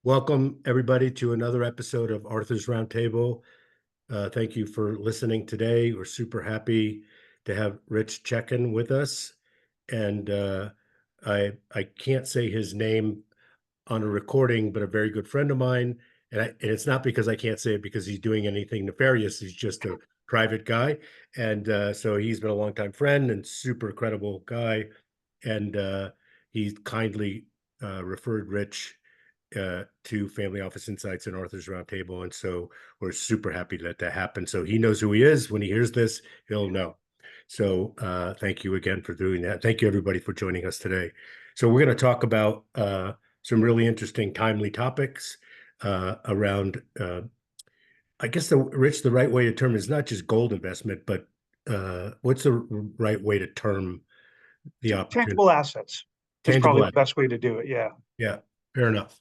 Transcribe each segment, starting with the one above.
Welcome, everybody, to another episode of Arthur's Roundtable. Thank you for listening today. We're super happy to have Rich Checkan with us. And I can't say his name on a recording, but a very good friend of mine. And it's not because I can't say it because he's doing anything nefarious. He's just a private guy. And so he's been a longtime friend and super credible guy. And he kindly referred Rich to Family Office Insights and Arthur's Roundtable. And so we're super happy to let that happen. So he knows who he is. When he hears this, he'll know. So thank you again for doing that. Thank you, everybody, for joining us today. So we're going to talk about some really interesting, timely topics around, I guess, the right way to term is not just gold investment, but what's the right way to term the opportunity? Tangible assets is Tangible probably the assets. best way to do it. Yeah. Yeah, fair enough.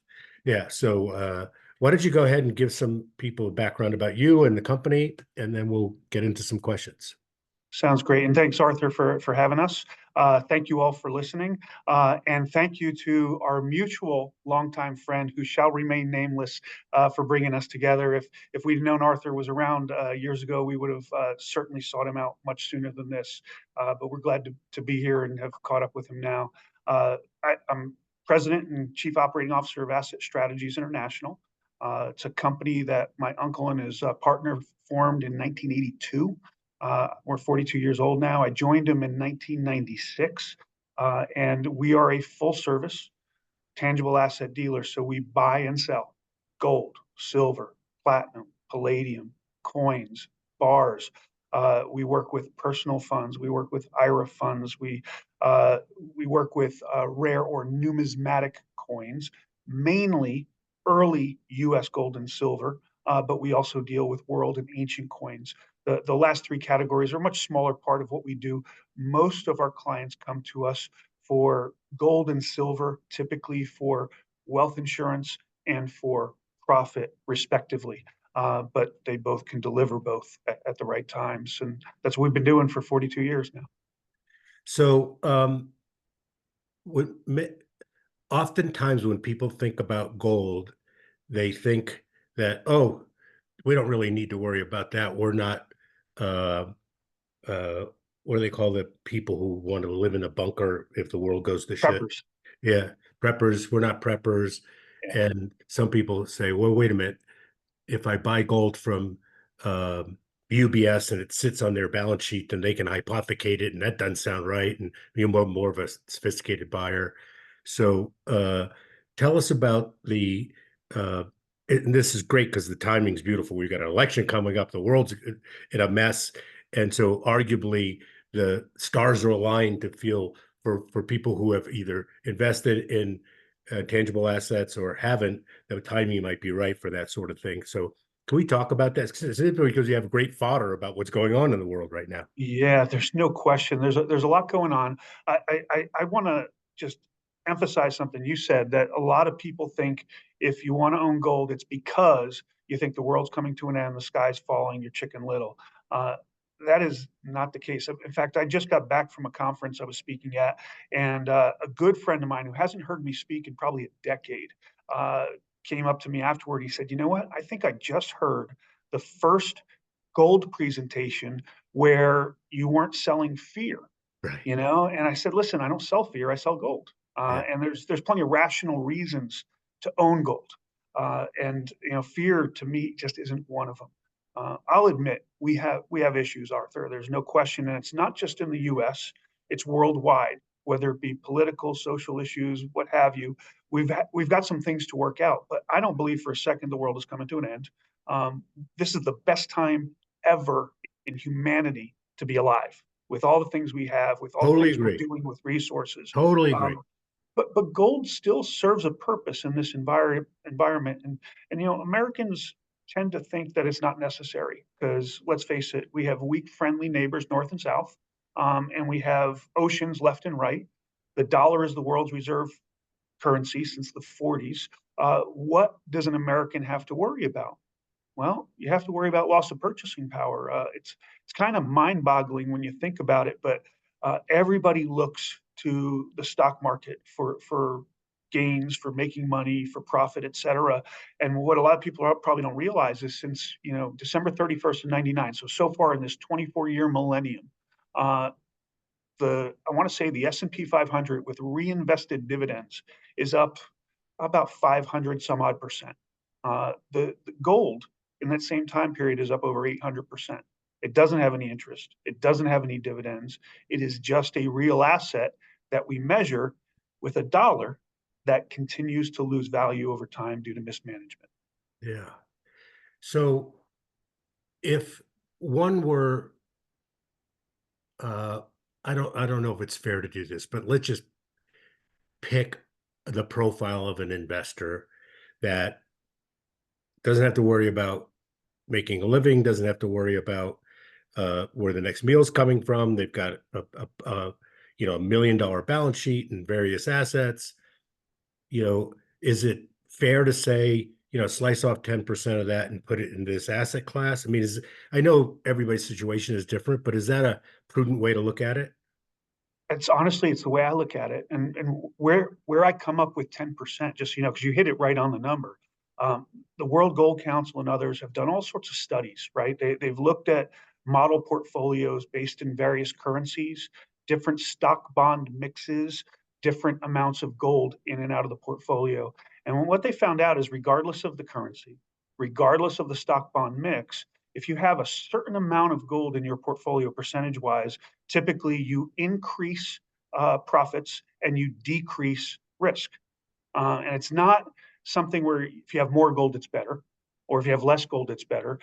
Yeah, so why don't you go ahead and give some people a background about you and the company, and then we'll get into some questions. Sounds great. And thanks, Arthur, for having us. Thank you all for listening. And thank you to our mutual longtime friend who shall remain nameless for bringing us together. If we'd known Arthur was around years ago, we would have certainly sought him out much sooner than this. But we're glad to be here and have caught up with him now. I'm President and Chief Operating Officer of Asset Strategies International. It's a company that my uncle and his partner formed in 1982. We're 42 years old now. I joined him in 1996, and we are a full service tangible asset dealer. So we buy and sell gold, silver, platinum, palladium, coins, bars. We work with personal funds. We work with IRA funds. We work with rare or numismatic coins, mainly early U.S. gold and silver, but we also deal with world and ancient coins. The last three categories are a much smaller part of what we do. Most of our clients come to us for gold and silver, typically for wealth insurance and for profit, respectively. But they both can deliver both at the right times. And that's what we've been doing for 42 years now. So oftentimes when people think about gold, they think that, oh, we don't really need to worry about that. We're not, uh, what do they call the people who want to live in a bunker if the world goes to shit? Preppers. Yeah, preppers. We're not preppers. Yeah. And some people say, well, wait a minute. If I buy gold from UBS and it sits on their balance sheet, then they can hypothecate it, and that doesn't sound right. And you're more of a sophisticated buyer. So tell us about and this is great because the timing is beautiful. We've got an election coming up. The world's in a mess. And so arguably the stars are aligned to feel for people who have either invested in tangible assets or haven't, the timing might be right for that sort of thing. So can we talk about that? Because you have great fodder about what's going on in the world right now. Yeah, there's no question. There's a lot going on. I want to just emphasize something you said, that a lot of people think if you want to own gold, it's because you think the world's coming to an end, the sky's falling, you're Chicken Little. Uh, that is not the case. In fact, I just got back from a conference I was speaking at, and a good friend of mine who hasn't heard me speak in probably a decade uh, came up to me afterward. He said, "You know what? I think I just heard the first gold presentation where you weren't selling fear, Right. And I said, listen, I don't sell fear, I sell gold. Yeah. And there's plenty of rational reasons to own gold. And fear to me just isn't one of them. I'll admit we have issues, Arthur. There's no question, and it's not just in the U.S. It's worldwide, whether it be political, social issues, what have you. We've got some things to work out, but I don't believe for a second the world is coming to an end. This is the best time ever in humanity to be alive, with all the things we have, with all the Totally things we're agree. doing with resources. Totally agree. Um, but gold still serves a purpose in this environment, and Americans tend to think that it's not necessary because let's face it, we have weak friendly neighbors north and south, and we have oceans left and right. The dollar is the world's reserve currency since the 40s. What does an American have to worry about? Well, you have to worry about loss of purchasing power. It's kind of mind-boggling when you think about it, but everybody looks to the stock market for gains, for making money, for profit, et cetera. And what a lot of people probably don't realize is since, December 31st of 99, so far in this 24-year millennium, uh, I want to say the S&P 500 with reinvested dividends is up about 500 some odd percent. The gold in that same time period is up over 800%. It doesn't have any interest. It doesn't have any dividends. It is just a real asset that we measure with a dollar that continues to lose value over time due to mismanagement. Yeah. So if one were, uh, I don't know if it's fair to do this, but let's just pick the profile of an investor that doesn't have to worry about making a living, doesn't have to worry about where the next meal is coming from. They've got $1 million balance sheet and various assets. Is it fair to say, slice off 10% of that and put it in this asset class? I mean, I know everybody's situation is different, but is that a prudent way to look at it? It's the way I look at it, and where I come up with 10%, just because you hit it right on the number. The World Gold Council and others have done all sorts of studies, right? They've looked at model portfolios based in various currencies, different stock bond mixes, different amounts of gold in and out of the portfolio. And what they found out is, regardless of the currency, regardless of the stock bond mix, if you have a certain amount of gold in your portfolio percentage wise, typically you increase profits and you decrease risk. And it's not something where if you have more gold, it's better, or if you have less gold, it's better.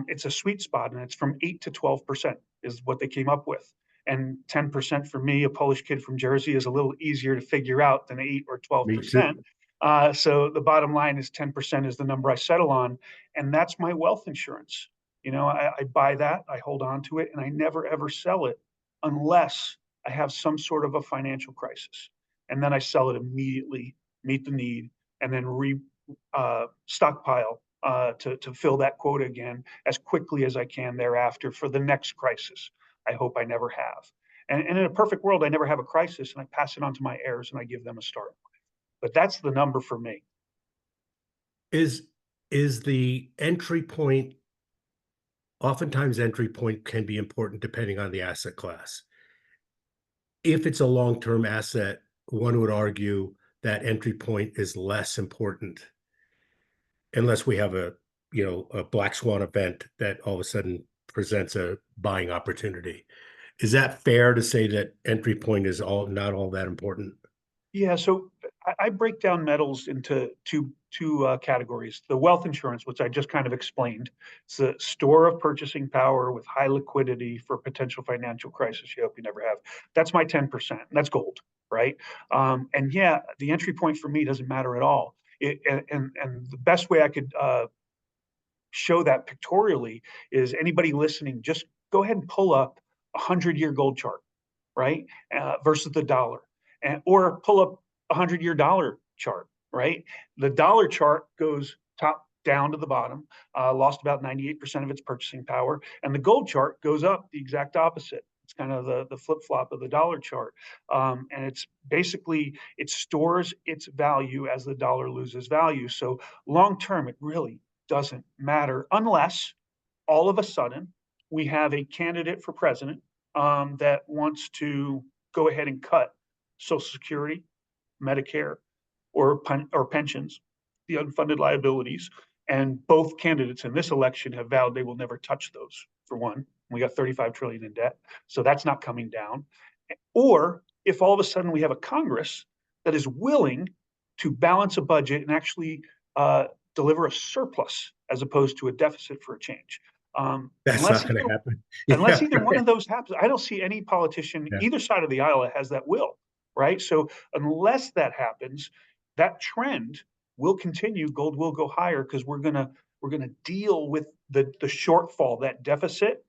It's a sweet spot, and it's from 8 to 12% is what they came up with. And 10% for me, a Polish kid from Jersey, is a little easier to figure out than 8 or Me too. 12%. So the bottom line is 10% is the number I settle on, and that's my wealth insurance. I buy that, I hold on to it, and I never ever sell it unless I have some sort of a financial crisis. And then I sell it immediately, meet the need, and then stockpile to fill that quota again as quickly as I can thereafter for the next crisis. I hope I never have. And in a perfect world, I never have a crisis, and I pass it on to my heirs and I give them a start. But that's the number for me. Is the entry point, oftentimes entry point can be important depending on the asset class. If it's a long-term asset, one would argue that entry point is less important unless we have a black swan event that all of a sudden presents a buying opportunity. Is that fair to say that entry point is not all that important? Yeah, so I break down metals into two categories. The wealth insurance, which I just kind of explained, it's a store of purchasing power with high liquidity for potential financial crisis you hope you never have. That's my 10%. That's gold, right? And yeah, the entry point for me doesn't matter at all. And the best way I could show that pictorially is anybody listening, just go ahead and pull up a 100-year gold chart, right? Versus the dollar, or pull up a 100-year dollar chart, right? The dollar chart goes top down to the bottom, lost about 98% of its purchasing power, and the gold chart goes up the exact opposite. It's kind of the flip flop of the dollar chart, and it's basically it stores its value as the dollar loses value. So long term, it really doesn't matter unless all of a sudden we have a candidate for president that wants to go ahead and cut Social Security, Medicare, or pensions, the unfunded liabilities. And both candidates in this election have vowed they will never touch those. For one, we got 35 trillion in debt, so that's not coming down. Or if all of a sudden we have a Congress that is willing to balance a budget and actually deliver a surplus as opposed to a deficit for a change. That's not going to happen. Unless Yeah, either one right. of those happens, I don't see any politician Yeah, either side of the aisle that has that will, right? So unless that happens, that trend will continue. Gold will go higher because we're gonna deal with the shortfall, that deficit,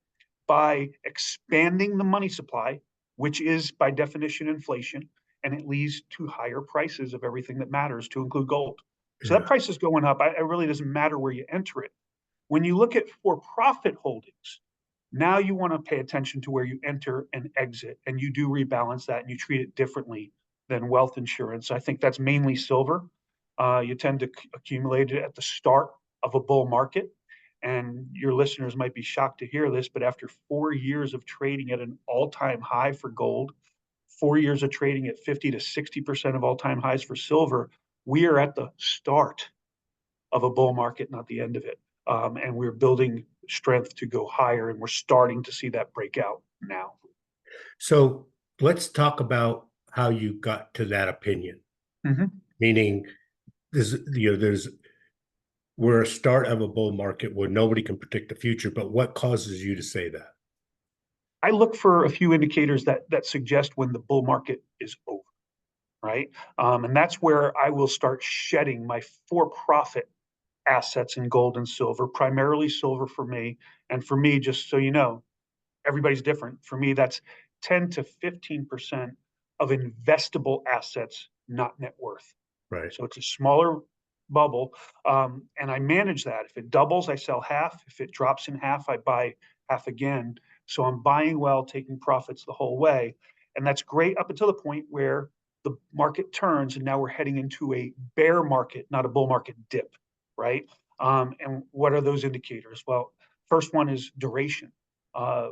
by expanding the money supply, which is by definition inflation, and it leads to higher prices of everything that matters, to include gold. So that yeah, price is going up. It really doesn't matter where you enter it. When you look at for-profit holdings, now you want to pay attention to where you enter and exit, and you do rebalance that and you treat it differently than wealth insurance. I think that's mainly silver. You tend to accumulate it at the start of a bull market. And your listeners might be shocked to hear this, but after 4 years of trading at an all-time high for gold, 4 years of trading at 50 to 60% of all-time highs for silver, we are at the start of a bull market, not the end of it. And we're building strength to go higher, and we're starting to see that break out now. So let's talk about how you got to that opinion. Mm-hmm. Meaning, we're a start of a bull market where nobody can predict the future, but what causes you to say that? I look for a few indicators that suggest when the bull market is over, right? And that's where I will start shedding my for-profit assets in gold and silver, primarily silver for me. And for me, just so you know, everybody's different. For me, that's 10 to 15% of investable assets, not net worth. Right. So it's a smaller bubble. And I manage that. If it doubles, I sell half. If it drops in half, I buy half again. So I'm buying well, taking profits the whole way. And that's great up until the point where the market turns and now we're heading into a bear market, not a bull market dip, right? And what are those indicators? Well, first one is duration.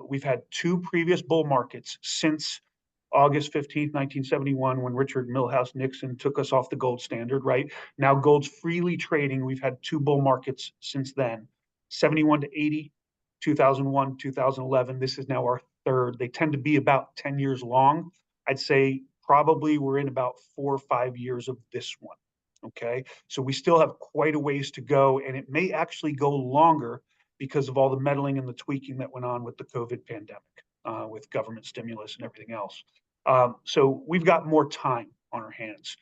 We've had two previous bull markets since August 15th, 1971, when Richard Milhous Nixon took us off the gold standard, right? Now gold's freely trading. We've had two bull markets since then, 71 to 80, 2001, 2011. This is now our third. They tend to be about 10 years long. I'd say probably we're in about 4 or 5 years of this one. Okay. So we still have quite a ways to go, and it may actually go longer because of all the meddling and the tweaking that went on with the COVID pandemic, with government stimulus and everything else. So we've got more time on our hands.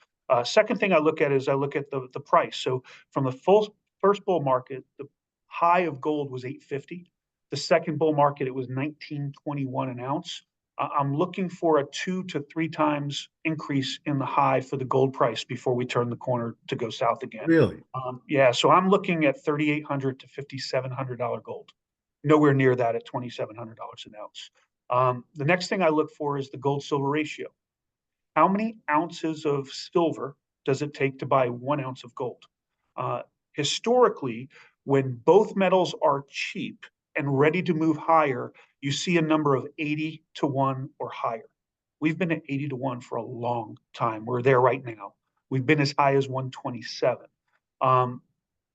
Second thing I look at is I look at the price. So from the first bull market, the high of gold was 850. The second bull market, it was 1921 an ounce. I'm looking for a 2 to 3 times increase in the high for the gold price before we turn the corner to go south again. Really? Yeah, so I'm looking at $3,800 to $5,700 gold. Nowhere near that at $2,700 an ounce. The next thing I look for is the gold silver ratio. How many ounces of silver does it take to buy 1 ounce of gold? Uh, Historically, when both metals are cheap and ready to move higher, you see a number of 80 to 1 or higher. We've been at 80 to 1 for a long time. We're there right now. We've been as high as 127. Um,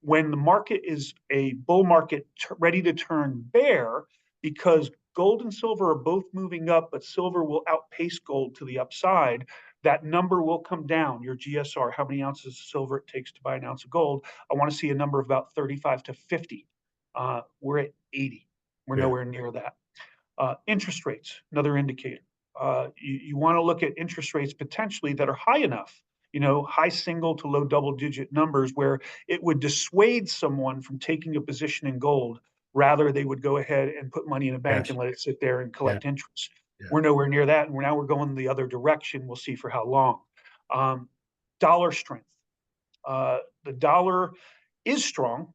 when the market is a bull market ready to turn bear, because gold and silver are both moving up, but silver will outpace gold to the upside, that number will come down. Your GSR, how many ounces of silver it takes to buy an ounce of gold. I want to see a number of about 35 to 50. We're at 80. We're Yeah. nowhere near that. Interest rates, another indicator. You want to look at interest rates potentially that are high enough, high single to low double digit numbers where it would dissuade someone from taking a position in gold. Rather, they would go ahead and put money in a bank Yes. and let it sit there and Yeah. collect interest. Yeah. We're nowhere near that. And we're going the other direction. We'll see for how long. Dollar strength. The dollar is strong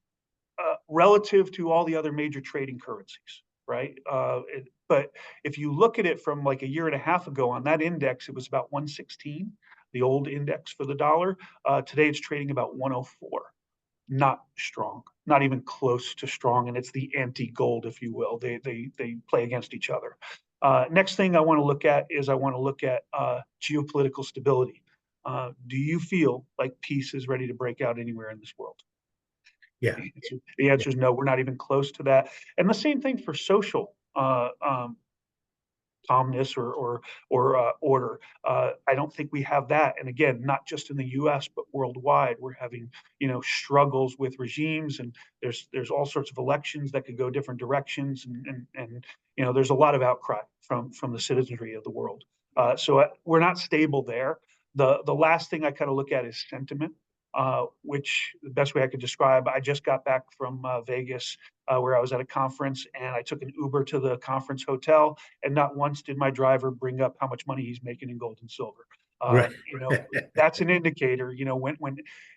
relative to all the other major trading currencies, right? But if you look at it from like a year and a half ago on that index, it was about 116, the old index for the dollar. Today it's trading about 104. Not strong, not even close to strong, and it's the anti-gold, if you will. They play against each other. Next thing I want to look at is geopolitical stability. Do you feel like peace is ready to break out anywhere in this world? Yeah. The answer is no. We're not even close to that. And the same thing for social calmness or order. I don't think we have that. And again, not just in the U.S. but worldwide, we're having struggles with regimes, and there's all sorts of elections that could go different directions, and there's a lot of outcry from the citizenry of the world. So we're not stable there. The last thing I kind of look at is sentiment. Which the best way I could describe, I just got back from Vegas, where I was at a conference, and I took an Uber to the conference hotel, and not once did my driver bring up how much money he's making in gold and silver. Right. That's an indicator.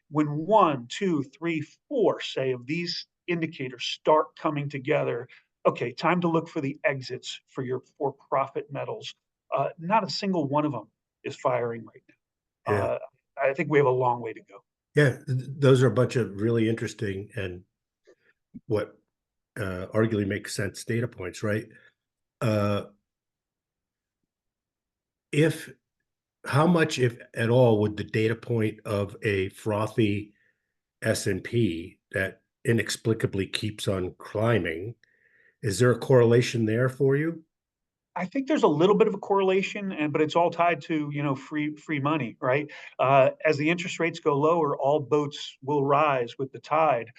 When one, two, three, four, say, of these indicators start coming together, okay, time to look for the exits for your for-profit metals. Not a single one of them is firing right now. Yeah. I think we have a long way to go. Yeah. Those are a bunch of really interesting and what arguably makes sense data points, right? Uh, if how much, if at all, would the data point of a frothy S&P that inexplicably keeps on climbing, is there a correlation there for you? I think there's a little bit of a correlation, but it's all tied to free money, right? As the interest rates go lower, all boats will rise with the tide.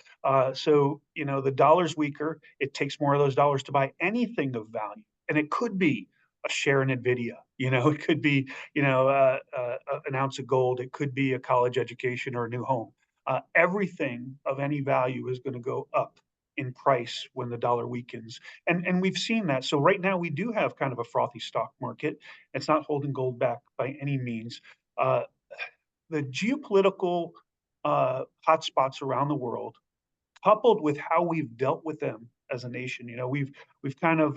So the dollar's weaker. It takes more of those dollars to buy anything of value, and it could be a share in Nvidia. It could be an ounce of gold. It could be a college education or a new home. Everything of any value is going to go up in price when the dollar weakens. And we've seen that. So right now we do have kind of a frothy stock market. It's not holding gold back by any means. Uh, the geopolitical hotspots around the world, coupled with how we've dealt with them as a nation, we've kind of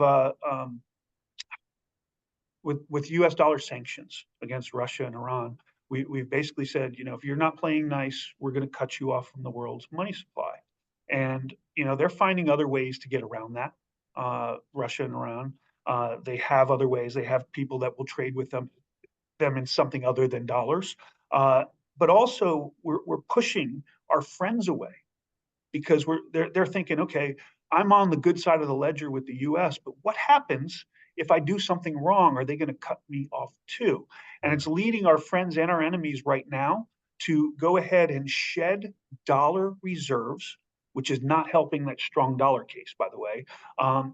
with U.S. dollar sanctions against Russia and Iran, we've basically said, if you're not playing nice, we're going to cut you off from the world's money supply. And they're finding other ways to get around that. Russia and Iran, they have other ways. They have people that will trade with them in something other than dollars. But also, we're pushing our friends away because they're thinking, okay, I'm on the good side of the ledger with the U.S., but what happens if I do something wrong? Are they going to cut me off too? And it's leading our friends and our enemies right now to go ahead and shed dollar reserves, which is not helping that strong dollar case, by the way,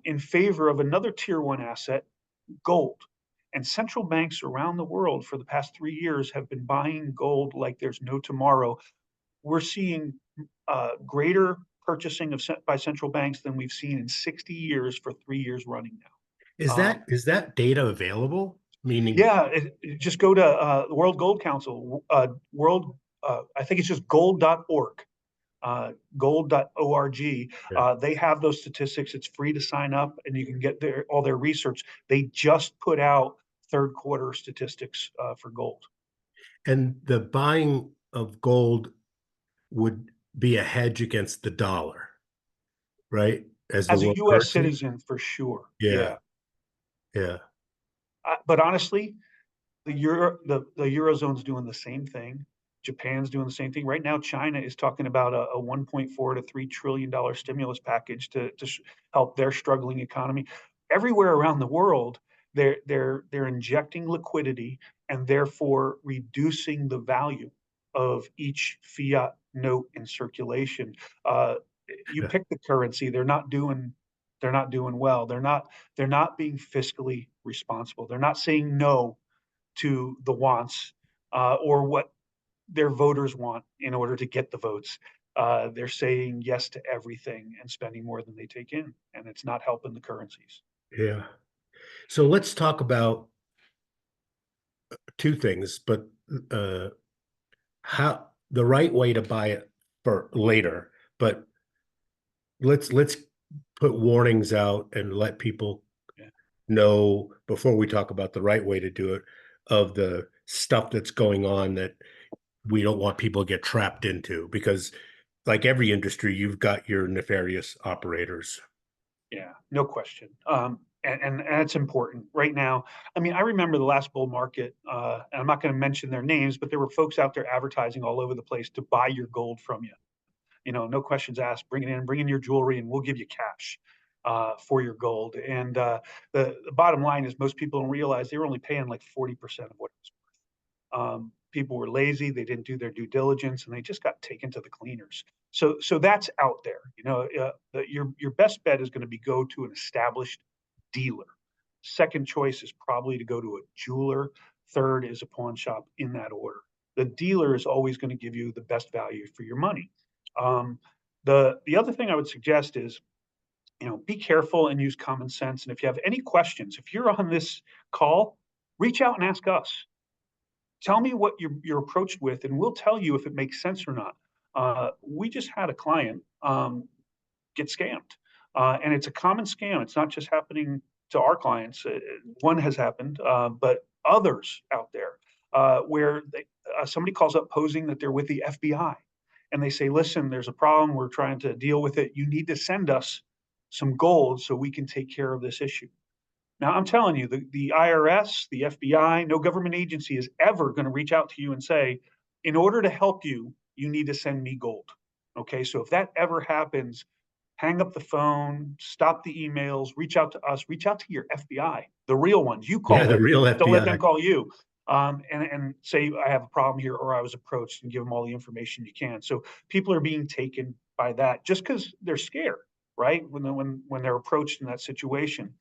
in favor of another tier one asset, gold. And central banks around the world for the past 3 years have been buying gold like there's no tomorrow. We're seeing greater purchasing by central banks than we've seen in 60 years for 3 years running now. Is that data available? Meaning, Yeah, just go to the World Gold Council, I think it's just gold.org, gold.org. yeah. They have those statistics. It's free to sign up and you can get all their research. They just put out third quarter statistics for gold. And the buying of gold would be a hedge against the dollar, right? As the As a world US currency. citizen, for sure. Yeah, Yeah. yeah, But honestly, the Eurozone's doing the same thing. Japan's doing the same thing. Right now, China is talking about a 1.4 to $3 trillion stimulus package to help their struggling economy. Everywhere around the world, they're injecting liquidity and therefore reducing the value of each fiat note in circulation. Uh, you yeah, pick the currency, they're not doing well. They're not being fiscally responsible. They're not saying no to the wants or what their voters want in order to get the votes. They're saying yes to everything and spending more than they take in, and it's not helping the currencies. yeah. So let's talk about two things, but uh, how the right way to buy it for later. But let's put warnings out and let people Yeah. know before we talk about the right way to do it of the stuff that's going on that we don't want people to get trapped into because like every industry, you've got your nefarious operators. Yeah, no question. And it's important right now. I mean, I remember the last bull market, and I'm not going to mention their names, but there were folks out there advertising all over the place to buy your gold from you. No questions asked. Bring in your jewelry, and we'll give you cash for your gold. And the bottom line is, most people don't realize they were only paying like 40% of what it was worth. People were lazy; they didn't do their due diligence, and they just got taken to the cleaners. So that's out there. Your best bet is going to be go to an established dealer. Second choice is probably to go to a jeweler. Third is a pawn shop in that order. The dealer is always going to give you the best value for your money. Um, the other thing I would suggest is, be careful and use common sense. And if you have any questions, if you're on this call, reach out and ask us. Tell me what you're approached with, and we'll tell you if it makes sense or not. We just had a client get scammed, and it's a common scam. It's not just happening to our clients. One has happened, but others out there where somebody calls up posing that they're with the FBI, and they say, listen, there's a problem, we're trying to deal with it, you need to send us some gold so we can take care of this issue. Now, I'm telling you, the IRS, the FBI, no government agency is ever going to reach out to you and say, in order to help you, you need to send me gold. Okay, so if that ever happens, hang up the phone, stop the emails, reach out to us, reach out to your FBI, the real ones. You Yeah, call the them. real Don't let FBI. them call you. And say, I have a problem here, or I was approached, and give them all the information you can. So people are being taken by that just because they're scared, right? When they're approached in that situation.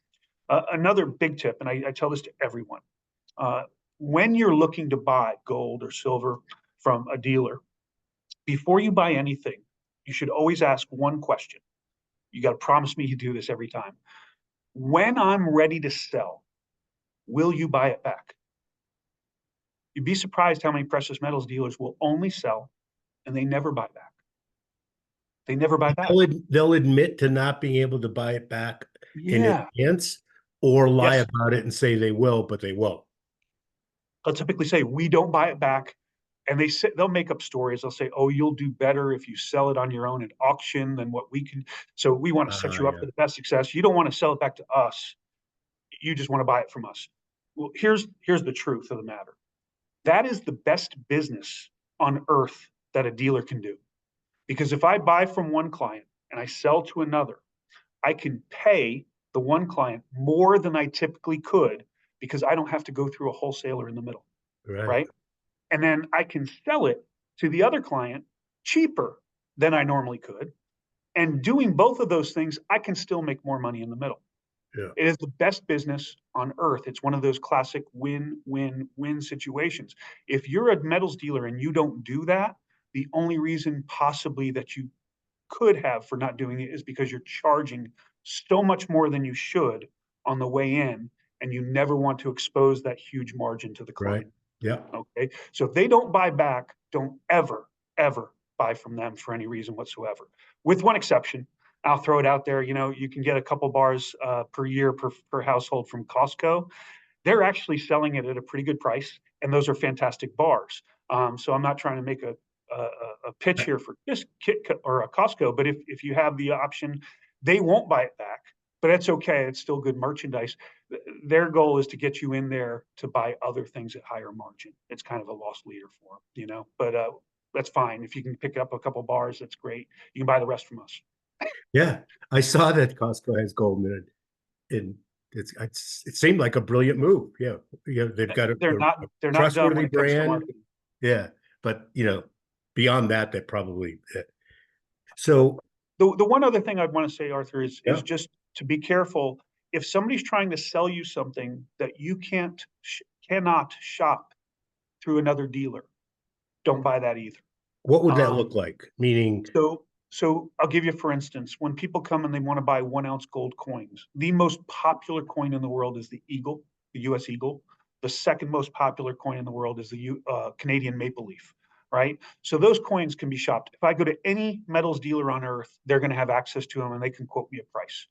Another big tip, and I tell this to everyone, uh, when you're looking to buy gold or silver from a dealer, before you buy anything, you should always ask one question. You got to promise me you do this every time. When I'm ready to sell, will you buy it back? You'd be surprised how many precious metals dealers will only sell and they never buy back. They never buy back. They'll admit to not being able to buy it back in Yeah. advance, or lie Yes. about it and say they will, but they won't. They'll typically say, we don't buy it back. And they'll make up stories. They'll say, oh, you'll do better if you sell it on your own at auction than what we can. So we want to set you up Yeah, for the best success. You don't want to sell it back to us. You just want to buy it from us. Well, here's the truth of the matter. That is the best business on earth that a dealer can do. Because if I buy from one client and I sell to another, I can pay the one client more than I typically could because I don't have to go through a wholesaler in the middle, right, right? And then I can sell it to the other client cheaper than I normally could. And doing both of those things, I can still make more money in the middle. yeah, It is the best business on earth. It's one of those classic win, win, win situations. If you're a metals dealer and you don't do that, the only reason possibly that you could have for not doing it is because you're charging so much more than you should on the way in, and you never want to expose that huge margin to the right, client. yeah, Okay. So if they don't buy back, don't ever, ever buy from them for any reason whatsoever. With one exception, I'll throw it out there. You can get a couple bars per year per household from Costco. They're actually selling it at a pretty good price, and those are fantastic bars. So I'm not trying to make a pitch here for just or a Costco, but if you have the option, they won't buy it back, but it's okay. It's still good merchandise. Their goal is to get you in there to buy other things at higher margin. It's kind of a lost leader for them, but that's fine. If you can pick up a couple bars, that's great. You can buy the rest from us. yeah. I saw that Costco has gold in it, and it seemed like a brilliant move. Yeah, yeah, they've got They're a not dumb trustworthy when it comes to brand. marketing. Yeah, but beyond that, they probably so The one other thing I'd want to say, Arthur, is yeah. just to be careful. If somebody's trying to sell you something that you cannot shop through another dealer, don't buy that either. What would that Um, look like? Meaning, so I'll give you, for instance, when people come and they want to buy 1 ounce gold coins, the most popular coin in the world is the Eagle, the U.S. Eagle. The second most popular coin in the world is the Canadian Maple Leaf, right? So those coins can be shopped. If I go to any metals dealer on earth, they're going to have access to them and they can quote me a price.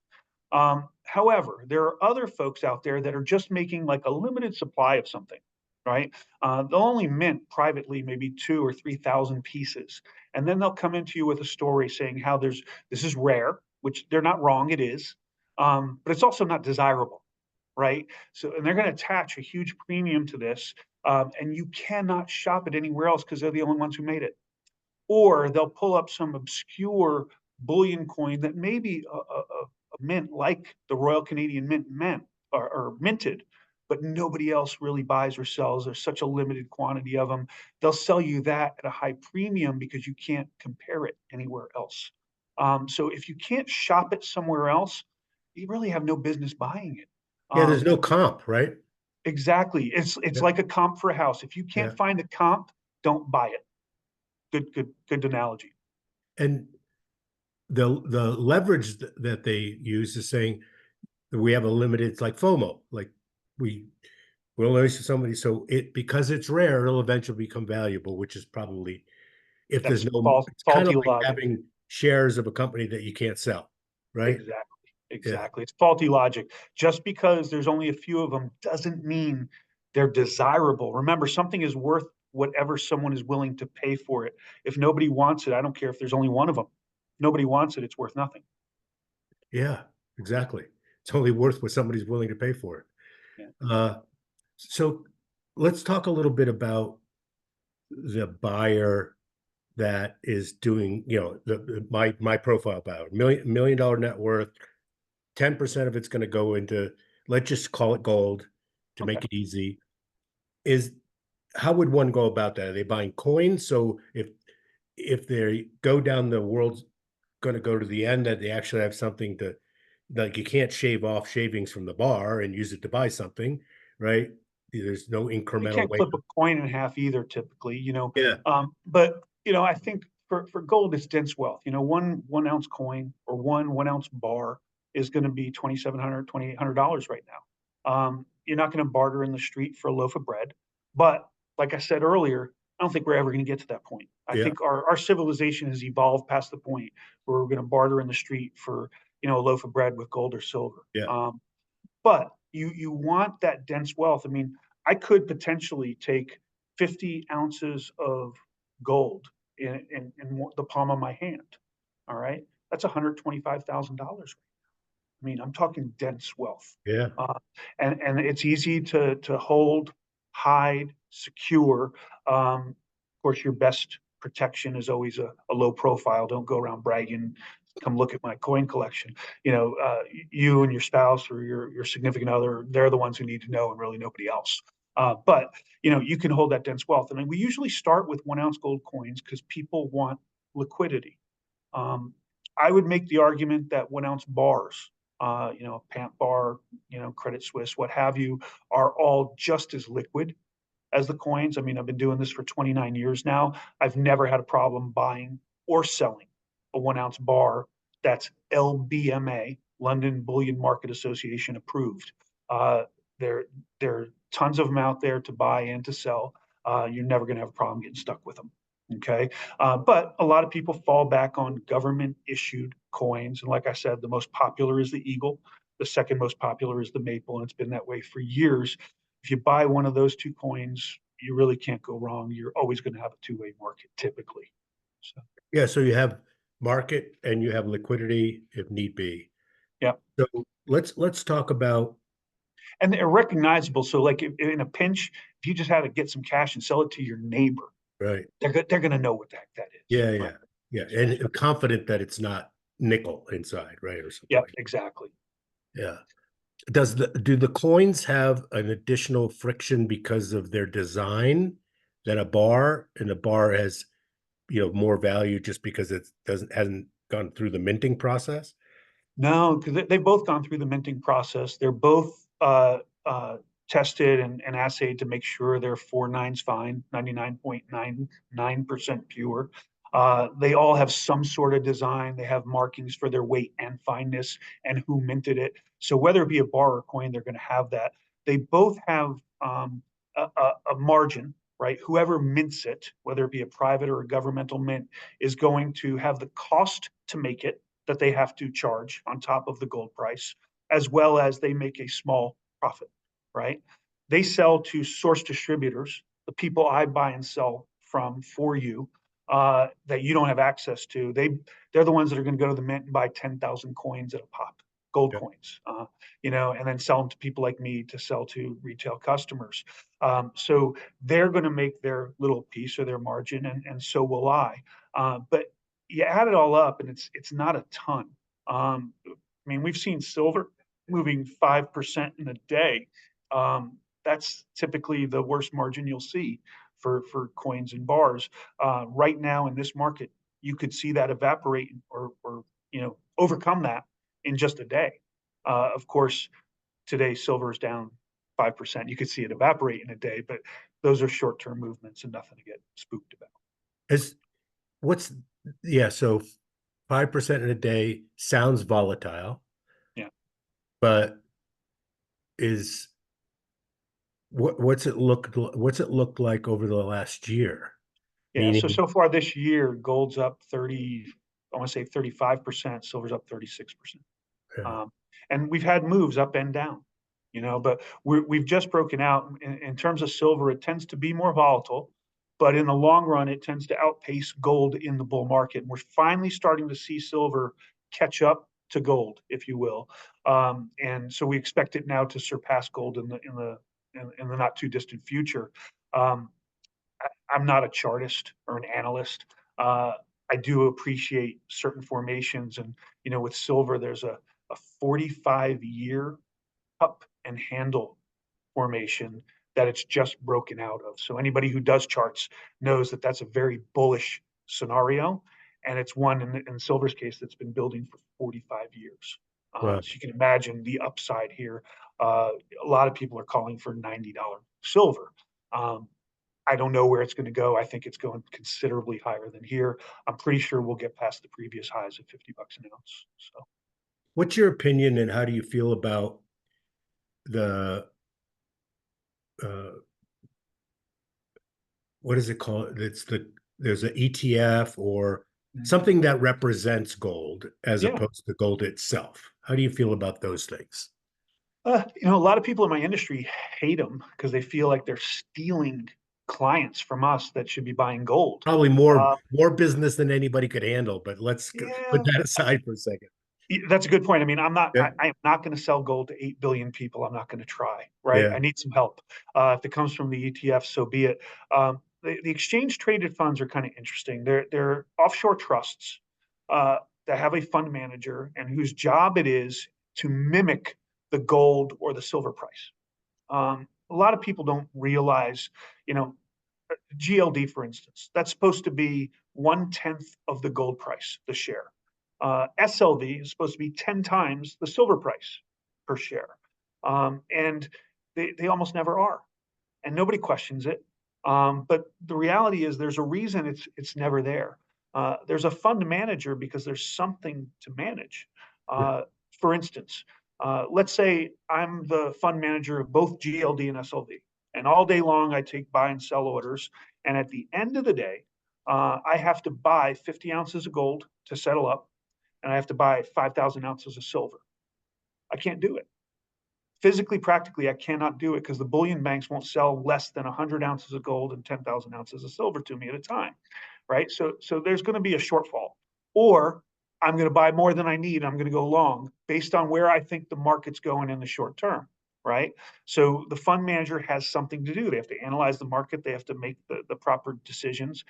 However, there are other folks out there that are just making like a limited supply of something, right? They'll only mint privately maybe 2 or 3 thousand pieces, and then they'll come into you with a story saying how this is rare, which they're not wrong, it is, but it's also not desirable, right? So, and they're going to attach a huge premium to this, and you cannot shop it anywhere else because they're the only ones who made it. Or they'll pull up some obscure bullion coin that maybe a mint like the Royal Canadian Mint or minted, but nobody else really buys or sells. There's such a limited quantity of them. They'll sell you that at a high premium because you can't compare it anywhere else. So if you can't shop it somewhere else, you really have no business buying it. yeah, there's Um, no comp, right? exactly. It's Yeah, like a comp for a house. If you can't yeah. find a comp, don't buy it. Good analogy. And the leverage that they use is saying that we have a limited, it's like FOMO, like we will only see somebody, so because it's rare, it'll eventually become valuable, which is probably if there's That's no, it's kind of faulty like logic. having shares of a company that you can't sell, right? Exactly. Yeah, Exactly. It's faulty logic. Just because there's only a few of them doesn't mean they're desirable. Remember, something is whatever someone is willing to pay for it. If nobody wants it, I don't care if there's only one of them. If nobody wants it, it's worth nothing. Yeah, exactly. It's only worth what somebody's willing to pay for it. Yeah. So let's talk a little bit about the buyer that is doing, my profile buyer, million dollar net worth, 10% of it's going to go into, let's just call it gold to Okay. make it easy. Is How would one go about that? Are they buying coins? So if they go down the world's going to go to the end, that they actually have something to, like, you can't shave off shavings from the bar and use it to buy something, right? There's no You incremental can't way. clip a coin in half either, typically, Yeah, but I think for gold, it's dense wealth. One ounce coin or one ounce bar is going to be $2,700, $2,800 right now. You're not going to barter in the street for a loaf of bread, but like I said earlier, I don't think we're ever going to get to that point. I yeah, think our civilization has evolved past the point where we're going to barter in the street for a loaf of bread with gold or silver. yeah, But you want that dense wealth. I mean, I could potentially take 50 ounces of gold in the palm of my hand. All right. That's $125,000. I mean, I'm talking dense wealth. yeah, Uh, and it's easy to hold, hide, secure. Of course, your best protection is always a low profile. Don't go around bragging. Come look at my coin collection. You and your spouse or your significant other, they're the ones who need to know, and really nobody else. But you can hold that dense wealth. I mean, we usually start with 1 ounce gold coins because people want liquidity. Um, I would make the argument that 1 ounce bars, Pant bar, Credit Suisse, what have you, are all just as liquid as the coins. I mean, I've been doing this for 29 years now. I've never had a problem buying or selling a 1 ounce bar that's LBMA, London Bullion Market Association approved. Uh, there, there are tons of them out there to buy and to sell. You're never going to have a problem getting stuck with them. Okay. But a lot of people fall back on government issued coins. And like I said, the most popular is the Eagle. The second most popular is the Maple. And it's been that way for years. If you buy one of those two coins, you really can't go wrong. You're always going to have a two-way market typically. So, yeah. So you have market and you have liquidity if need be. yeah. So let's talk about, And they're recognizable. So, like in a pinch, if you just had to get some cash and sell it to your neighbor, right. they're going to know what the heck that is. Yeah, Right. yeah, yeah, and confident that it's not nickel inside, right, or something Yep, like exactly. that. Yeah. Do the coins have an additional friction because of their design than a bar? And a bar has, more value just because it doesn't hasn't gone through the minting process? No, because they've both gone through the minting process. They're both tested and assayed to make sure they're four nines fine, 99.99% pure. They all have some sort of design. They have markings for their weight and fineness and who minted it. So whether it be a bar or coin, they're going to have that. They both have a margin, right? Whoever mints it, whether it be a private or a governmental mint, is going to have the cost to make it that they have to charge on top of the gold price, as well as they make a small profit, right? They sell to source distributors, the people I buy and sell from for you, that you don't have access to. They're the ones that are going to go to the mint and buy 10,000 coins at a pop, gold Yep. coins, and then sell them to people like me to sell to retail customers. So they're going to make their little piece or their margin, and so will I. But you add it all up, and it's not a ton. I mean, we've seen silver moving 5% in a day. That's typically the worst margin you'll see for coins and bars. Right now in this market, you could see that evaporate or overcome that in just a day. Of course, today silver is down 5%. You could see it evaporate in a day, but those are short-term movements and nothing to get spooked about. Is what's Yeah, so 5% in a day sounds volatile, Yeah. but is what's it looked like over the last year? Yeah. So Meaning, so far this year, gold's up 30, I want to say 35%, silver's up 36%. yeah, Um, and we've had moves up and down, but we've just broken out in terms of silver. It tends to be more volatile. but in the long run, it tends to outpace gold in the bull market. And we're finally starting to see silver catch up to gold, if you will. And so we expect it now to surpass gold in the not too distant future. Um, I'm not a chartist or an analyst. I do appreciate certain formations, and with silver, there's a 45-year cup and handle formation that it's just broken out of. So anybody who does charts knows that that's a very bullish scenario, and it's one in silver's case that's been building for 45 years. Well, So you can imagine the upside here. A lot of people are calling for $90 silver. Um, I don't know where it's going to go. I think it's going considerably higher than here. I'm pretty sure we'll get past the previous highs of $50 an ounce. So what's your opinion and how do you feel about the uh, what is it called? There's an ETF or something that represents gold as yeah, opposed to gold itself. How do you feel about those things? a lot of people in my industry hate them because they feel like they're stealing clients from us that should be buying gold. Probably more Uh, more business than anybody could handle, but let's put yeah, that aside for a second. that's a good point. I mean, Yeah, I am not going to sell gold to 8 billion people. I'm not going to try, right? yeah, I need some help. If it comes from the ETF, so be it. The exchange traded funds are kind of interesting. They're offshore trusts uh, that have a fund manager and whose job it is to mimic the gold or the silver price. A lot of people don't realize, you know, GLD, for instance, that's supposed to be 1/10 of the gold price, the share. SLV is supposed to be 10 times the silver price per share. And they almost never are. And nobody questions it. But the reality is there's a reason it's never there. There's a fund manager because there's something to manage. yeah, Uh, for instance, let's say I'm the fund manager of both GLD and SLV. And all day long, I take buy and sell orders. And at the end of the day, I have to buy 50 ounces of gold to settle up, and I have to buy 5,000 ounces of silver. I can't do it. Physically, practically, I cannot do it because the bullion banks won't sell less than 100 ounces of gold and 10,000 ounces of silver to me at a time, right? So there's going to be a shortfall, or I'm going to buy more than I need. I'm going to go long based on where I think the market's going in the short term, right? So the fund manager has something to do. They have to analyze the market. They have to make the proper decisions.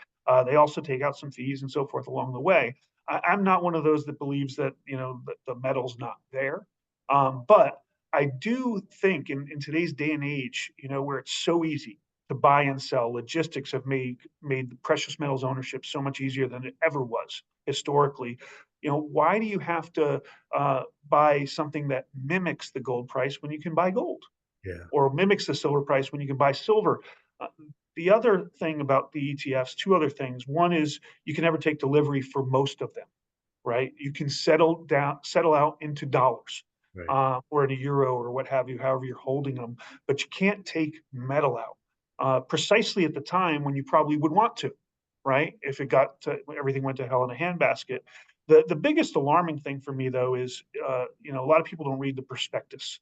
They also take out some fees and so forth along the way. I'm not one of those that believes that the metal's not there, but I do think in today's day and age, where it's so easy to buy and sell, logistics have made precious metals ownership so much easier than it ever was historically. Why do you have to buy something that mimics the gold price when you can buy gold, yeah, or mimics the silver price when you can buy silver? Uh, the other thing about the ETFs, two other things. One is you can never take delivery for most of them, right? You can settle out into dollars, right. or in a euro or what have you, however you're holding them, but you can't take metal out precisely at the time when you probably would want to, right? If it got to everything went to hell in a handbasket. The biggest alarming thing for me though is a lot of people don't read the prospectus.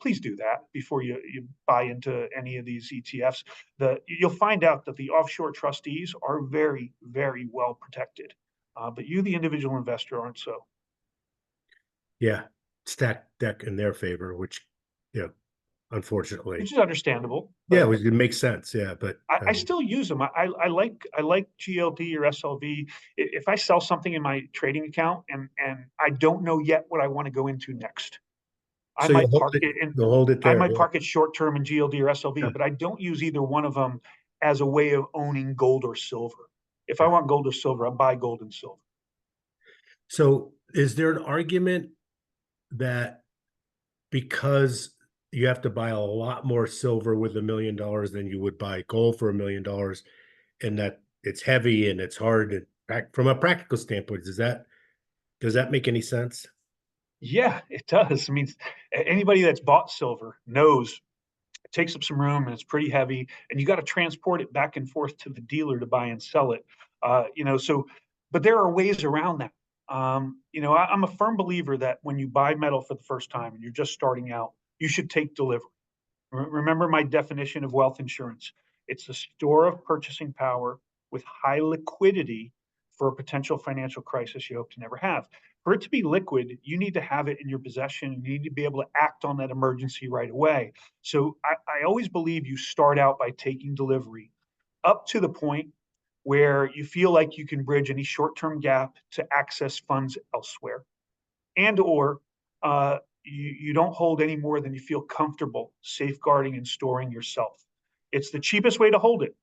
Please do that before you buy into any of these ETFs. You'll find out that the offshore trustees are very, very well protected, but you, the individual investor, aren't so. Yeah, stacked deck in their favor, which, yeah, unfortunately, Which is understandable, yeah, but it makes sense. Yeah, but I still use them. I like GLD or SLV. If I sell something in my trading account and I don't know yet what I want to go into next, I so might park it in you'll hold it I there. might Yeah, park it short term in GLD or SLV, yeah, but I don't use either one of them as a way of owning gold or silver. If I yeah. want gold or silver, I buy gold and silver. So is there an argument that because you have to buy a lot more silver with $1 million than you would buy gold for $1 million, and that it's heavy and it's hard and from a practical standpoint, does that make any sense? Yeah, it does. I mean, anybody that's bought silver knows it takes up some room and it's pretty heavy, and you got to transport it back and forth to the dealer to buy and sell it. But there are ways around that. I'm a firm believer that when you buy metal for the first time and you're just starting out, you should take delivery. Remember my definition of wealth insurance. It's a store of purchasing power with high liquidity for a potential financial crisis you hope to never have. For it to be liquid, you need to have it in your possession. You need to be able to act on that emergency right away. So I always believe you start out by taking delivery up to the point where you feel like you can bridge any short-term gap to access funds elsewhere, and or you don't hold any more than you feel comfortable safeguarding and storing yourself. It's the cheapest way to hold it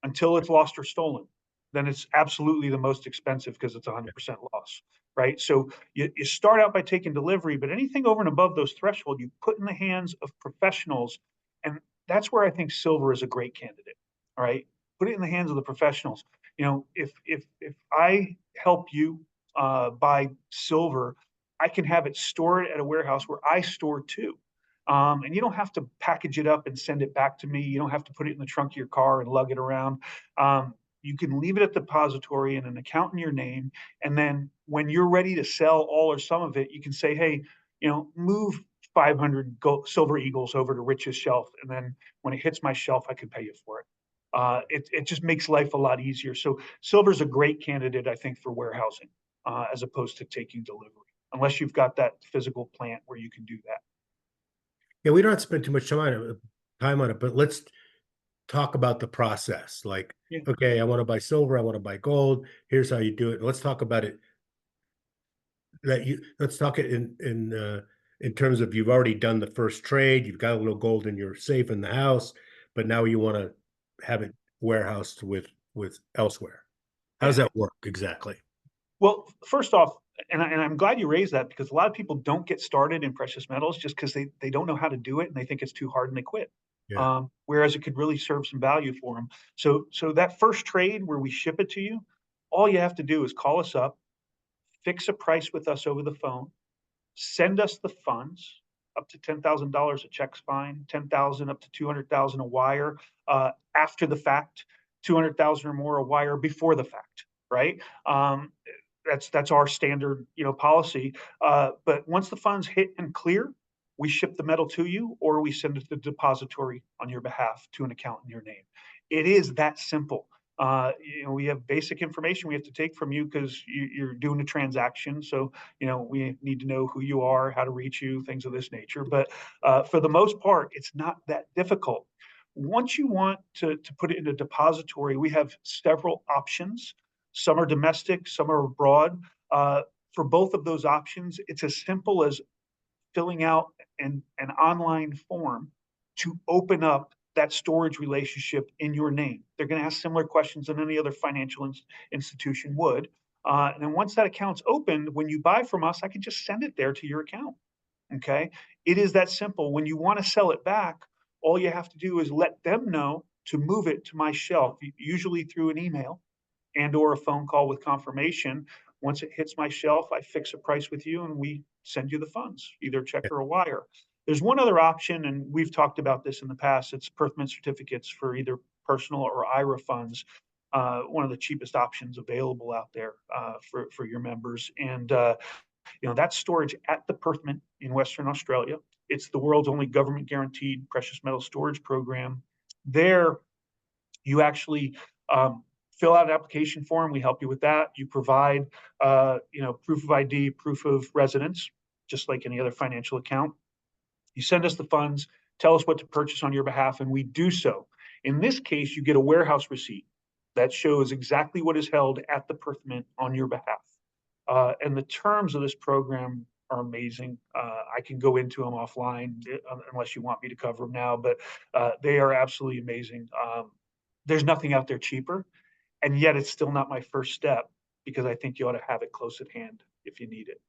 until it's lost or stolen. Then it's absolutely the most expensive because it's 100% loss, right? So you start out by taking delivery, but anything over and above those thresholds, you put in the hands of professionals. And that's where I think silver is a great candidate, all right? Put it in the hands of the professionals. If I help you buy silver, I can have it stored at a warehouse where I store too. And you don't have to package it up and send it back to me. You don't have to put it in the trunk of your car and lug it around. You can leave it at the depository in an account in your name. And then when you're ready to sell all or some of it, you can say, hey, move 500 silver eagles over to Rich's shelf. And then when it hits my shelf, I can pay you for it. It just makes life a lot easier. So silver is a great candidate, I think, for warehousing as opposed to taking delivery, unless you've got that physical plant where you can do that. Yeah, we don't have to spend too much time on it, but let's talk about the process. Like, Yeah. okay, I want to buy silver, I want to buy gold. Here's how you do it. Let's talk about it. Let's talk it in terms of you've already done the first trade, you've got a little gold in your safe in the house, but now you want to have it warehoused with elsewhere. How does Yeah. that work exactly? Well, first off, and I'm glad you raised that because a lot of people don't get started in precious metals just because they don't know how to do it and they think it's too hard and they quit. Yeah. Whereas it could really serve some value for them. So that first trade where we ship it to you, all you have to do is call us up, fix a price with us over the phone, send us the funds. Up to $10,000 a check's fine. 10,000 up to 200,000 a wire after the fact. 200,000 or more a wire before the fact. Right. That's our standard policy. But once the funds hit and clear, we ship the metal to you, or we send it to the depository on your behalf to an account in your name. It is that simple. We have basic information we have to take from you because you're doing a transaction. So, we need to know who you are, how to reach you, things of this nature. But for the most part, it's not that difficult. Once you want to put it in a depository, we have several options. Some are domestic, some are abroad. For both of those options, it's as simple as filling out an online form to open up that storage relationship in your name. They're going to ask similar questions than any other financial institution would. And then once that account's opened, when you buy from us, I can just send it there to your account. Okay. It is that simple. When you want to sell it back, all you have to do is let them know to move it to my shelf, usually through an email and or a phone call with confirmation. Once it hits my shelf, I fix a price with you and we send you the funds, either a check or a wire. There's one other option, and we've talked about this in the past. It's Perth Mint Certificates for either personal or IRA funds. One of the cheapest options available out there for your members. And that's storage at the Perth Mint in Western Australia. It's the world's only government guaranteed precious metal storage program. There, you actually fill out an application form. We help you with that. You provide, proof of ID, proof of residence, just like any other financial account. You send us the funds, tell us what to purchase on your behalf, and we do so. In this case, you get a warehouse receipt that shows exactly what is held at the Perth Mint on your behalf. And the terms of this program are amazing. I can go into them offline unless you want me to cover them now, but they are absolutely amazing. There's nothing out there cheaper, and yet it's still not my first step because I think you ought to have it close at hand if you need it.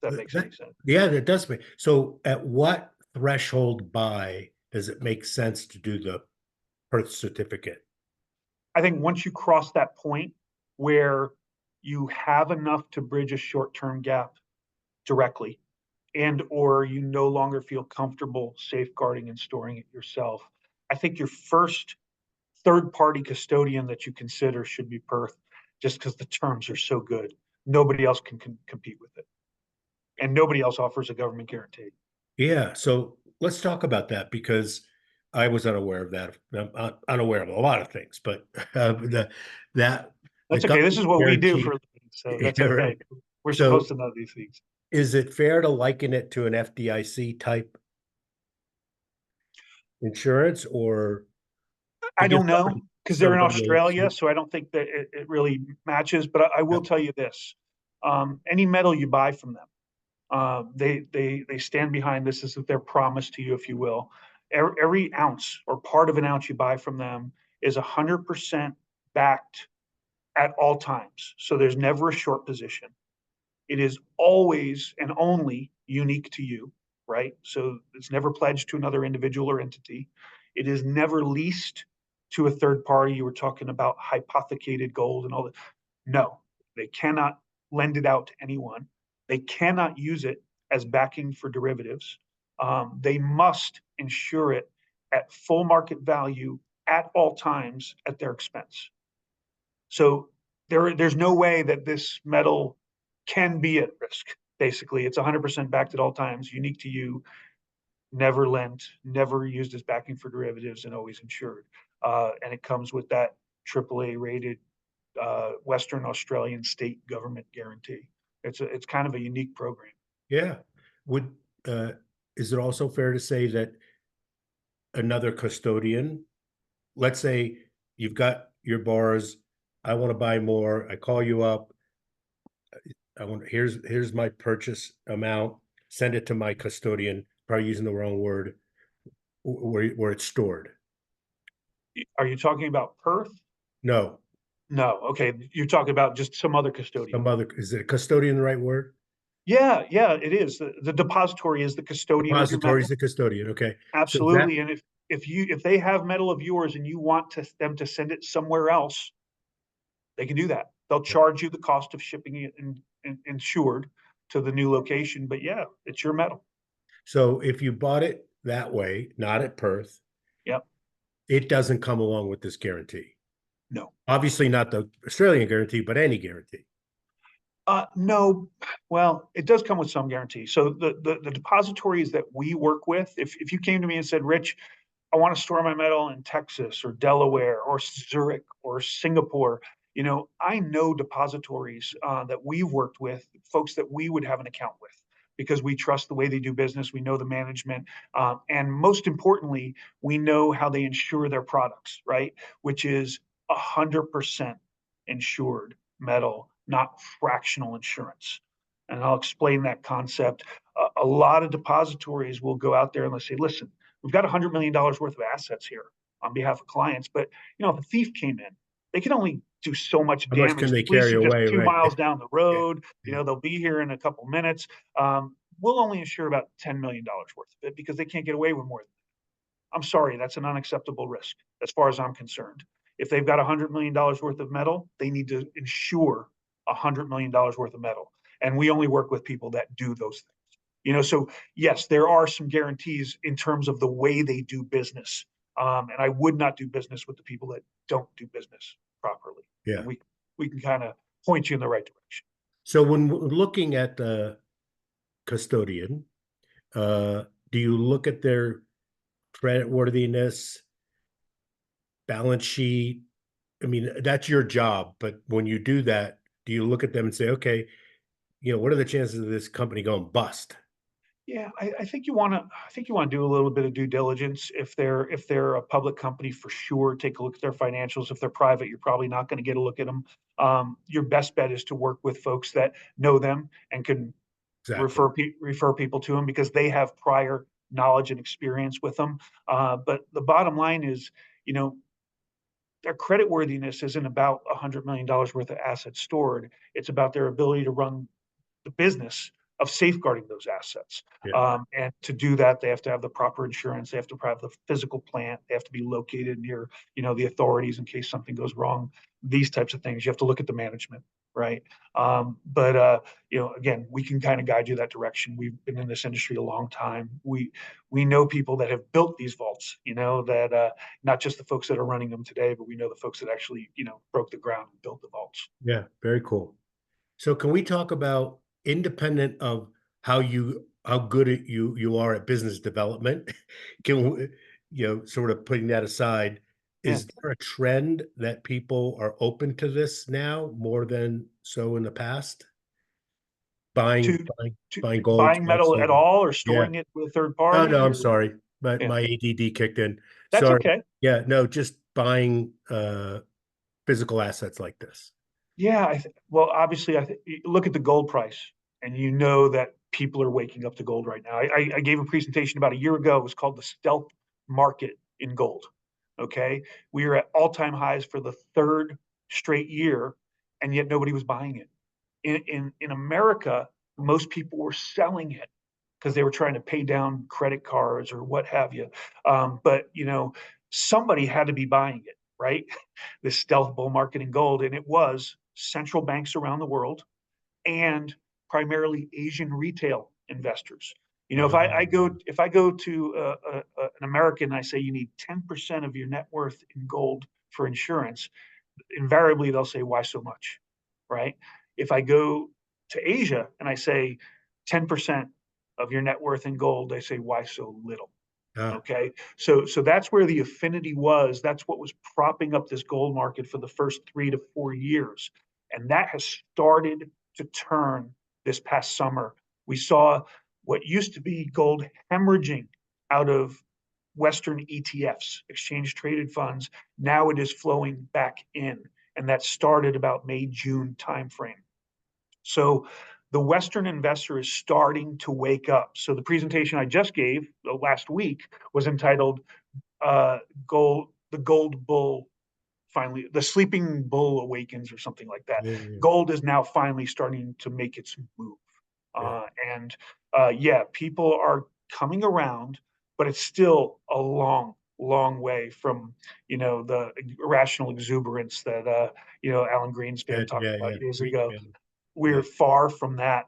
If that makes any sense. Yeah, that does make. So at what threshold buy does it make sense to do the Perth certificate? I think once you cross that point where you have enough to bridge a short-term gap directly, and or you no longer feel comfortable safeguarding and storing it yourself, I think your first third-party custodian that you consider should be Perth, just because the terms are so good. Nobody else can compete with it, and nobody else offers a government guarantee. Yeah, so let's talk about that because I was unaware of that. I'm unaware of a lot of things, but that the That's okay. This government is what we do for guarantee. a living, so that's Yeah, right. okay. We're supposed So to know these things. is it fair to liken it to an FDIC type insurance, or I because don't know because they're in somebody else? Australia, so I don't think that it really matches. But I will tell you this: any metal you buy from them, they stand behind this as if they're promised to you, if you will. Every ounce or part of an ounce you buy from them is 100% backed at all times. So there's never a short position. It is always and only unique to you, right? So it's never pledged to another individual or entity. It is never leased to a third party. You were talking about hypothecated gold and all that. No, they cannot lend it out to anyone. They cannot use it as backing for derivatives. They must insure it at full market value at all times at their expense. So there's no way that this metal can be at risk. Basically, it's 100% backed at all times, unique to you, never lent, never used as backing for derivatives, and always insured. And it comes with that AAA rated Western Australian state government guarantee. It's kind of a unique program. Yeah. Would uh, is it also fair to say that another custodian, let's say you've got your bars, I want to buy more, I call you up, I want here's my purchase amount, send it to my custodian, probably using the wrong word, where it's stored. Are you talking about Perth? No, No. Okay. You're talking about just some other custodian. some other, is it custodian the right word? Yeah, yeah, it is. The depository is the custodian of your Depository is metal. the custodian. Okay. So is that, Absolutely. And if they have metal of yours and you want them to send it somewhere else, they can do that. They'll charge you the cost of shipping it and insured to the new location. But yeah, it's your metal. so if you bought it that way, not at Perth, Yep. it doesn't come along with this guarantee. No. Obviously not the Australian guarantee, but any guarantee. No, well, it does come with some guarantee. So the depositories that we work with, if you came to me and said, Rich, I want to store my metal in Texas or Delaware or Zurich or Singapore, I know depositories that we've worked with, folks that we would have an account with because we trust the way they do business. We know the management. And most importantly, we know how they insure their products, right? Which is 100% insured metal, not fractional insurance. And I'll explain that concept. A lot of depositories will go out there and let's say, listen, we've got $100 million worth of assets here on behalf of clients, but if a thief came in, they can only do so much How much damage. can The they police carry are just away? two Right. miles down the Yeah. road. Yeah. They'll be here in a couple minutes. We'll only insure about $10 million worth of it because they can't get away with more. I'm sorry, that's an unacceptable risk as far as I'm concerned. If they've got $100 million worth of metal, they need to insure $100 million worth of metal. And we only work with people that do those things. So yes, there are some guarantees in terms of the way they do business. And I would not do business with the people that don't do business properly. And Yeah. we can kind of point you in the right direction. So when looking at the custodian, do you look at their credit worthiness, balance sheet? I mean, that's your job, but when you do that, do you look at them and say, okay, what are the chances of this company going bust? Yeah, I think you want to. I think you want to do a little bit of due diligence. If they're a public company, for sure, take a look at their financials. If they're private, you're probably not going to get a look at them. Your best bet is to work with folks that know them and can Exactly. refer people to them because they have prior knowledge and experience with them. But the bottom line is, you know, their credit worthiness isn't about $100 million worth of assets stored. It's about their ability to run the business of safeguarding those assets. Yeah. And to do that, they have to have the proper insurance. They have to have the physical plant. They have to be located near, the authorities in case something goes wrong. These types of things. You have to look at the management, right? But again, we can kind of guide you that direction. We've been in this industry a long time. We know people that have built these vaults. That not just the folks that are running them today, but we know the folks that actually, broke the ground and built the vaults. Yeah. Very cool. So can we talk about, independent of how good you are at business development? Can sort of putting that aside, Yeah. is there a trend that people are open to this now more than so in the past? To Buying, buying, to buying gold buying metal at also. all or Yeah. storing it with a third Oh, no, party I'm or sorry. But yeah, my ADD kicked in. that's Sorry. okay. Yeah, no, just buying physical assets like this. Yeah, well, obviously, look at the gold price, and you know that people are waking up to gold right now. I gave a presentation about a year ago. It was called the stealth market in gold. Okay, we are at all-time highs for the third straight year, and yet nobody was buying it. In America, most people were selling it because they were trying to pay down credit cards or what have you. But somebody had to be buying it, right? This stealth bull market in gold, and it was central banks around the world and primarily Asian retail investors. If I go to an American, and I say you need 10% of your net worth in gold for insurance, invariably they'll say, why so much, right? If I go to Asia and I say 10% of your net worth in gold, they say, why so little? Ah, Okay. So that's where the affinity was. That's what was propping up this gold market for the first 3 to 4 years. And that has started to turn this past summer. We saw what used to be gold hemorrhaging out of Western ETFs, exchange traded funds. Now it is flowing back in. And that started about May, June timeframe. So the Western investor is starting to wake up. So the presentation I just gave last week was entitled "Gold: The Gold Bull Finally, the Sleeping Bull Awakens" or something like that. yeah, yeah, Gold is now finally starting to make its move, yeah. and yeah, people are coming around, but it's still a long, long way from the irrational exuberance that Alan Greenspan Said, talked yeah, about yeah. years ago. Greenspan. We're Yeah. far from that.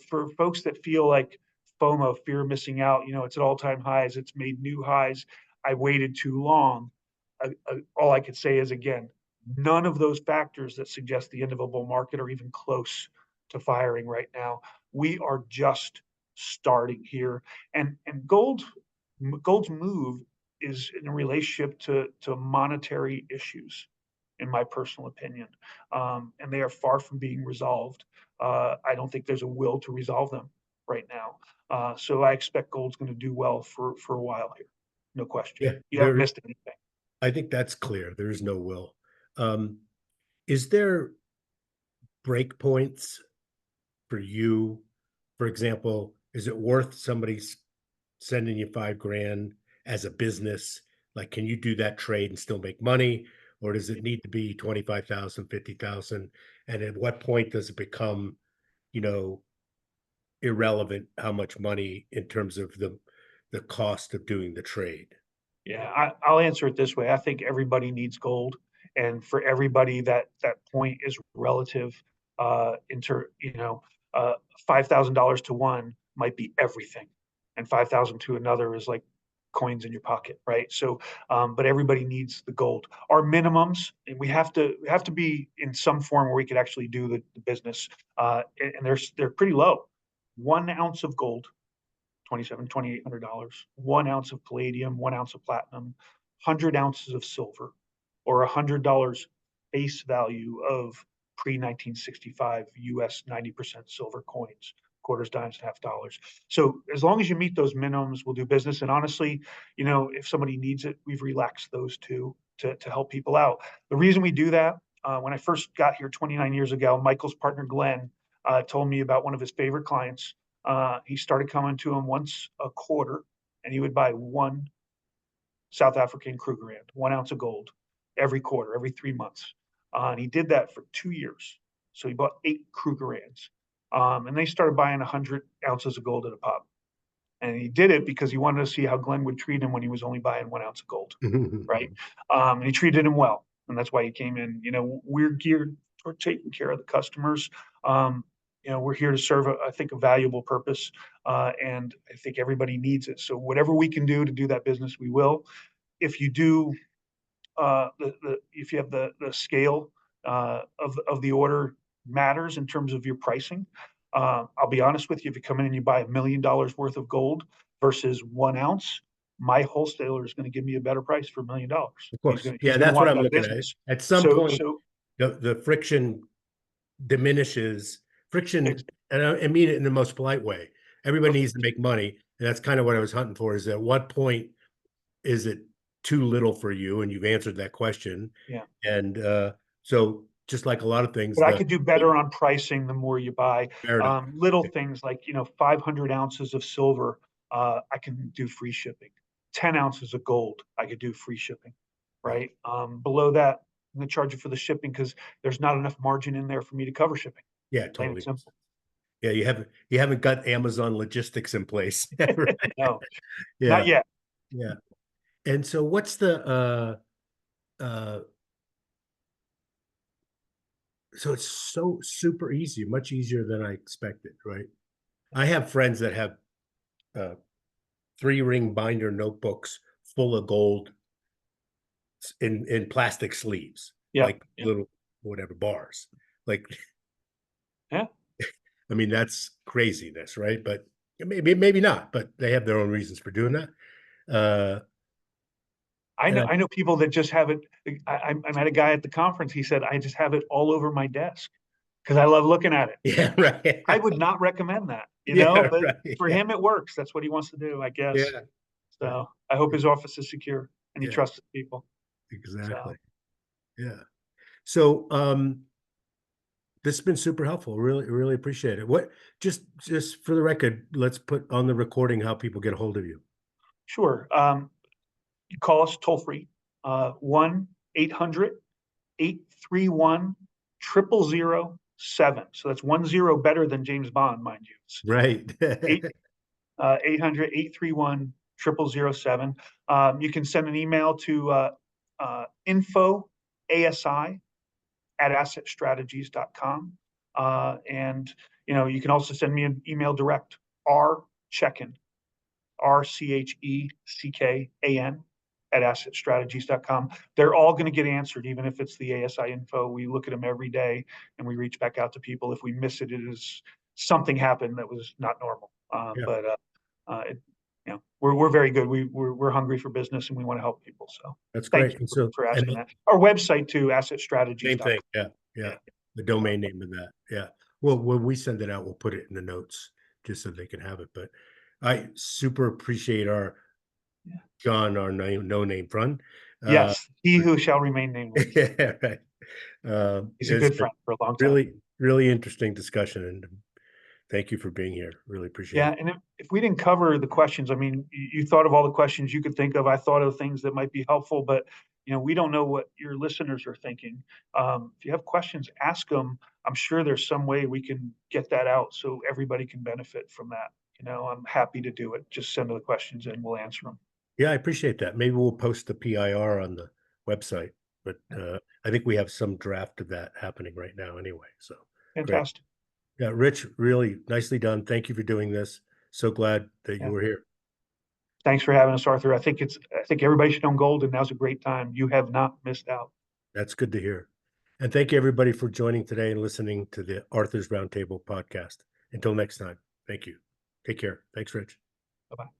For folks that feel like FOMO, fear of missing out, it's at all-time highs, it's made new highs. I waited too long. All I could say is, again, none of those factors that suggest the end of a bull market are even close to firing right now. We are just starting here, and gold's move is in a relationship to monetary issues, in my personal opinion, and they are far from being resolved. I don't think there's a will to resolve them right now. So I expect gold's going to do well for a while here, no question. Yeah. You haven't missed anything. I think that's clear. There is no will. Um, is there break points for you? For example, is it worth somebody sending you 5 grand as a business? Like, can you do that trade and still make money? Or does it need to be 25,000, 50,000? And at what point does it become, you know, irrelevant how much money in terms of the cost of doing the trade? Yeah, I'll answer it this way. I think everybody needs gold, and for everybody, that point is relative. Inter, $5,000 to one might be everything, and 5,000 to another is like coins in your pocket, right? So, but everybody needs the gold. Our minimums, and we have to be in some form where we could actually do the business, and they're pretty low. 1 ounce of gold, 2,800, 1 ounce of palladium, 1 ounce of platinum, 100 ounces of silver, or $100 face value of pre-1965 US 90% silver coins, quarters, dimes, half dollars. So as long as you meet those minimums, we'll do business. And honestly, if somebody needs it, we've relaxed those too to help people out. The reason we do that, when I first got here 29 years ago, Michael's partner Glen told me about one of his favorite clients. He started coming to him once a quarter, and he would buy one South African Krugerrand, 1 ounce of gold every quarter, every 3 months. And he did that for 2 years. So he bought 8 Krugerrands. And they started buying 100 ounces of gold at a pop. And he did it because he wanted to see how Glenn would treat him when he was only buying 1 ounce of gold, right? And he treated him well. And that's why he came in. We're geared toward taking care of the customers. We're here to serve, I think, a valuable purpose. And I think everybody needs it. So whatever we can do to do that business, we will. If you do, if you have the scale of the order matters in terms of your pricing. I'll be honest with you, if you come in and you buy $1 million worth of gold versus 1 ounce, my wholesaler is going to give me a better price for $1 million. Of course. He's Yeah, going to that's what want I'm that looking at. business. At some point, the friction diminishes. Friction, and I mean it in the most polite way. Everybody needs to make money, and that's kind of what I was hunting for. Is at what point is it too little for you? And you've answered that question. Yeah. And so, just like a lot of things, but I could do better on pricing the more you buy. Little things like 500 ounces of silver, I can do free shipping. 10 ounces of gold, I could do free shipping. Right. Below that, I'm going to charge you for the shipping because there's not enough margin in there for me to cover shipping. Yeah, totally. Simple. Yeah, you haven't got Amazon logistics in place. Right? No, yeah, not yet. Yeah. And so what's the so it's so super easy, much easier than I expected, right? I have friends that have 3-ring binder notebooks full of gold in plastic sleeves, like little whatever bars. Like, yeah. I mean, that's craziness, right? But maybe not, but they have their own reasons for doing that. I know people that just have it. I met a guy at the conference. He said, I just have it all over my desk because I love looking at it. Yeah, right. I would not recommend that, but for him, it works. That's what he wants to do, I guess. Yeah. So I hope his office is secure and he trusts people. Exactly. So. Yeah. So, this has been super helpful. Really appreciate it. What, just for the record, let's put on the recording how people get a hold of you. Sure. You call us toll free, 1-800-831-0007. So that's 10 better than James Bond, mind you. Right. 800-831-0007. You can send an email to info@assetstrategies.com. And you can also send me an email direct, rcheckan, RCHECKAN @assetstrategies.com. They're all going to get answered, even if it's the ASI info. We look at them every day and we reach back out to people. If we miss it, it is something happened that was not normal. But we're very good. We're hungry for business and we want to help people. So that's great. Thank you for asking that. Our website too, assetstrategies.com. Same thing. Yeah. The domain name of that. Yeah. Well, when we send it out, we'll put it in the notes just so they can have it. But I super appreciate our John, our no name friend. Yes, he who shall remain nameless. Yeah, right. He's a good friend for a long time. Really interesting discussion, and thank you for being here. Really appreciate it. Yeah, and if we didn't cover the questions, I mean, you thought of all the questions you could think of. I thought of things that might be helpful, but we don't know what your listeners are thinking. If you have questions, ask them. I'm sure there's some way we can get that out so everybody can benefit from that. I'm happy to do it. Just send the questions and we'll answer them. Yeah, I appreciate that. Maybe we'll post the PIR on the website, but I think we have some draft of that happening right now anyway. So fantastic. Great. Yeah, Rich, really nicely done. Thank you for doing this. So glad that you were here. Thanks for having us, Arthur. I think everybody should own gold, and now's a great time. You have not missed out. That's good to hear. And thank you everybody for joining today and listening to the Arthur's Roundtable podcast. Until next time, thank you. Take care. Thanks, Rich. Bye-bye.